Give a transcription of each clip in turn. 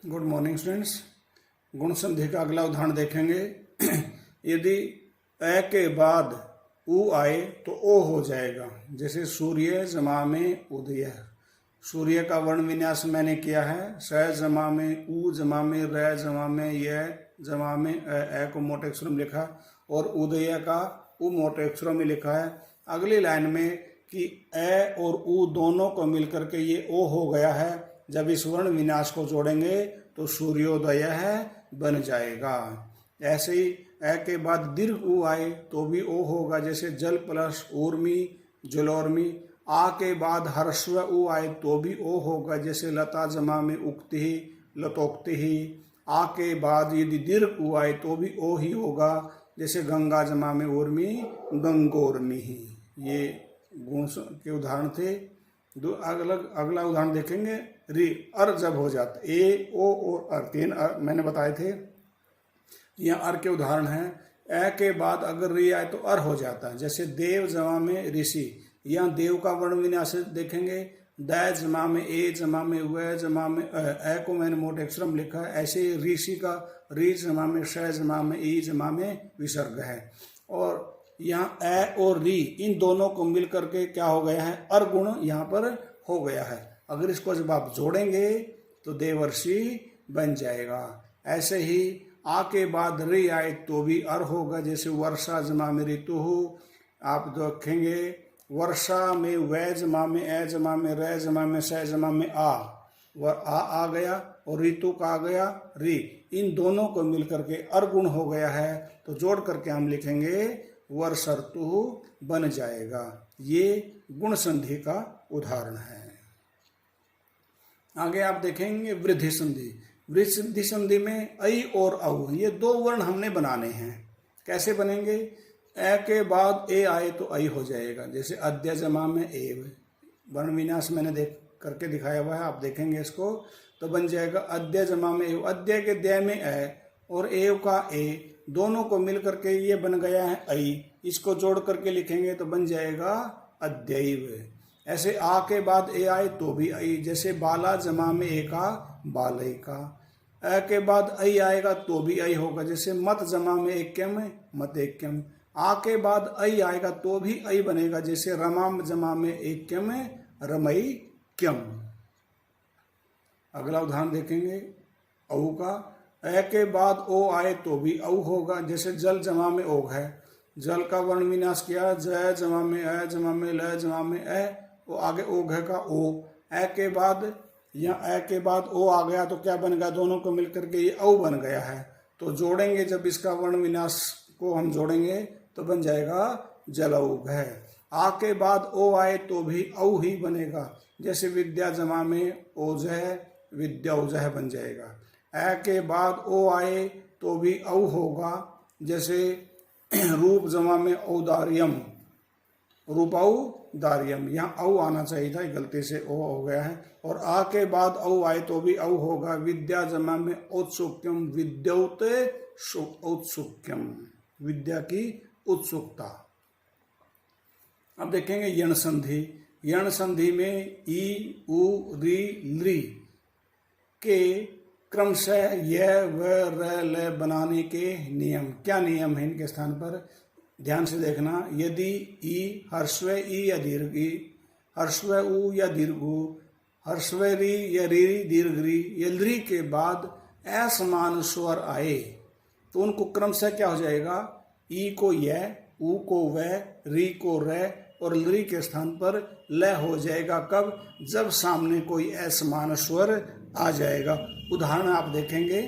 Good morning students. गुण संधि का अगला उदाहरण देखेंगे। यदि अ के बाद उ आए तो ओ हो जाएगा। जैसे सूर्य जमा में उदय। सूर्य का वर्ण विन्यास मैंने किया है। स जमा में उ जमा में र जमा में य जमा में अ को मोटे अक्षरों में लिखा और उदय का उ मोटे अक्षरों में लिखा है। अगली लाइन में कि अ और उ दोनों को मिलकर के ये ओ हो गया है। जब इस वर्ण विन्यास को जोड़ेंगे तो सूर्योदय है बन जाएगा। ऐसे ही अ के बाद दीर्घ उ आए तो भी ओ होगा। जैसे जल प्लस ऊर्मी जलोर्मी। आ के बाद ह्रस्व उ आए तो भी ओ होगा। जैसे लता जमा में उक्ति ही लतोक्ति ही। आ के बाद यदि दीर्घ उ आए तो भी ओ ही होगा। जैसे गंगा जमा में ऊर्मी गंगोर्मी ही। ये गुण के उदाहरण थे। अगला उदाहरण देखेंगे। री अर जब हो जाता ए ओ और अर तीन मैंने बताए थे। यहाँ अर के उदाहरण हैं। ए के बाद अगर री आए तो अर हो जाता है। जैसे देव जमा में ऋषि। यहाँ देव का वर्ण विन्यास देखेंगे। द जमा में ए जमा में व जमा में ए को मैंने मोटे अक्षर में लिखा है। ऐसे ऋषि का री जमा में श जमा में ई जमा में विसर्ग है। और यहाँ ए और री इन दोनों को मिल करके क्या हो गया है, अर गुण यहाँ पर हो गया है। अगर इसको जब आप जोड़ेंगे तो देवर्षि बन जाएगा। ऐसे ही आ के बाद री आए तो भी अर होगा। जैसे वर्षा जमा में ऋतु हो। आप देखेंगे वर्षा में व जमा में ए जमा में र जमा में स जमा में आ गया और ऋतु का आ गया री। इन दोनों को मिल करके अर गुण हो गया है। तो जोड़ करके हम लिखेंगे वर्ष ऋतु बन जाएगा। ये गुण संधि का उदाहरण है। आगे आप देखेंगे वृद्धि संधि। वृद्धि संधि में ऐ और औ ये दो वर्ण हमने बनाने हैं। कैसे बनेंगे? ए के बाद ए आए तो ऐ हो जाएगा। जैसे अद्य जमा में एव। वर्ण विन्यास मैंने देख करके दिखाया हुआ है, आप देखेंगे इसको तो बन जाएगा अद्य जमा में एव। अद्य के द्य में ए और एव का ए दोनों को मिल करके ये बन गया है ऐ। इसको जोड़ करके लिखेंगे तो बन जाएगा अद्यैव। ऐसे आ के बाद ए आए तो भी ऐ। जैसे बाला जमा में ए का बालय का। अ के बाद ऐ आएगा तो भी ऐ होगा। जैसे मत जमा में एक्यम मत एक्यम। आ के बाद ऐ आएगा तो भी ऐ बनेगा। जैसे रमा जमा में एक्यम रमई क्यम। अगला उदाहरण देखेंगे औ का। अ के बाद ओ आए तो भी औ होगा। जैसे जल जमा में ओघ है। जल का वर्ण विन्यास किया। ज जमा में अ जमा में ल जमा में अ वो आगे ओघ का ओ। अ के बाद या अ के बाद ओ आ गया तो क्या बन गया? दोनों को मिलकर के ये औ बन गया है। तो जोड़ेंगे जब इसका वर्ण विन्यास को हम जोड़ेंगे तो बन जाएगा जलौघ है। आ के बाद ओ आए तो भी औ ही बनेगा। जैसे विद्या जमा में ओजह विद्याओजह बन जाएगा। अ के बाद ओ आए तो भी औ होगा। जैसे रूप जमा में औदार्यम रूपौदार्यम। यहाँ औ आना चाहिए था, गलती से ओ हो गया है। और आ के बाद औ आए तो भी औ होगा। विद्या जमा में औत्सुक्यम विद्योत औत्सुक्यम। विद्या की उत्सुकता। अब देखेंगे यण संधि। यण संधि में ई उ री लृ के क्रमशः य व र ल बनाने के नियम। क्या नियम है इनके स्थान पर? ध्यान से देखना। यदि ई ह्रस्व ई या दीर्घ ई, ह्रस्व उ या दीर्घ उ, ह्रस्व री या री दीर्घ री या लृ के बाद असमान स्वर आए तो उनको क्रमशः क्या हो जाएगा? ई को य, उ को व, री को र और लृ के स्थान पर ल हो जाएगा। कब? जब सामने कोई असमान स्वर आ जाएगा। उदाहरण आप देखेंगे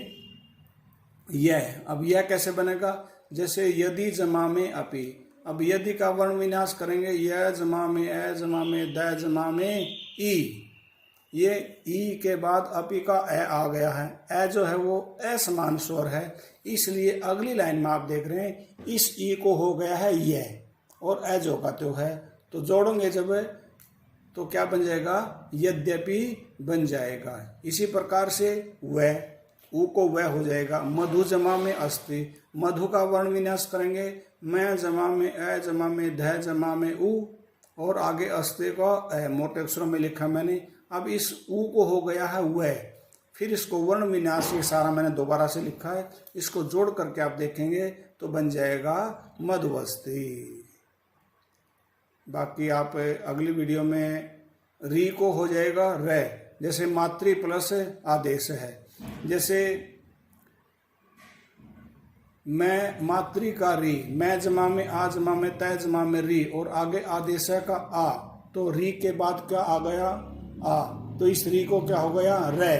यह। अब यह कैसे बनेगा? जैसे यदि जमा में अपि। अब यदि का वर्ण विन्यास करेंगे य जमा में अ जमा में द जमा में ई। ये ई के बाद अपि का अ आ गया है। अ जो है वो असमान स्वर है, इसलिए अगली लाइन में आप देख रहे हैं इस ई को हो गया है यह और अ जो का त्यो है। तो जोड़ेंगे जब तो क्या बन जाएगा? यद्यपि बन जाएगा। इसी प्रकार से वह उ को वह हो जाएगा। मधु जमा में अस्ति। मधु का वर्ण विन्यास करेंगे मैं जमा में अ जमा में ध जमा में उ और आगे अस्ति का मोटे अक्षरों में लिखा मैंने। अब इस उ को हो गया है वह। फिर इसको वर्ण विन्यास ये सारा मैंने दोबारा से लिखा है, इसको जोड़ करके आप देखेंगे तो बन जाएगा मधुवस्ती। बाकी आप अगली वीडियो में री को हो जाएगा रे, जैसे मातृ प्लस आदेश है। जैसे मैं मातृ का री, मैं जमा में आ जमा में तय जमा में री और आगे आदेश का आ, तो री के बाद क्या आ गया आ, तो इस री को क्या हो गया रे।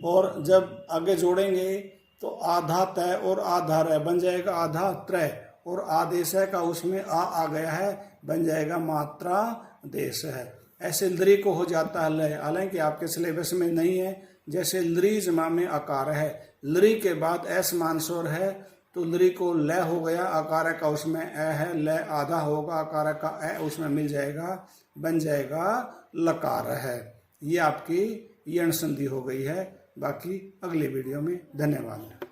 और जब आगे जोड़ेंगे तो आधा तय और आधा रे बन जाएगा आधा त्रय, और आदेश का उसमें आ गया है, बन जाएगा मात्रा देश है। ऐसे लरी को हो जाता है लय, हालांकि आपके सिलेबस में नहीं है। जैसे लरी जमा में आकार है, लरी के बाद ऐस मान स्वर है तो लरी को लय हो गया, आकार का उसमें ए है, लय आधा होगा, आकार का ए उसमें मिल जाएगा, बन जाएगा लकार है। ये आपकी यण संधि हो गई है। बाकी अगली वीडियो में। धन्यवाद।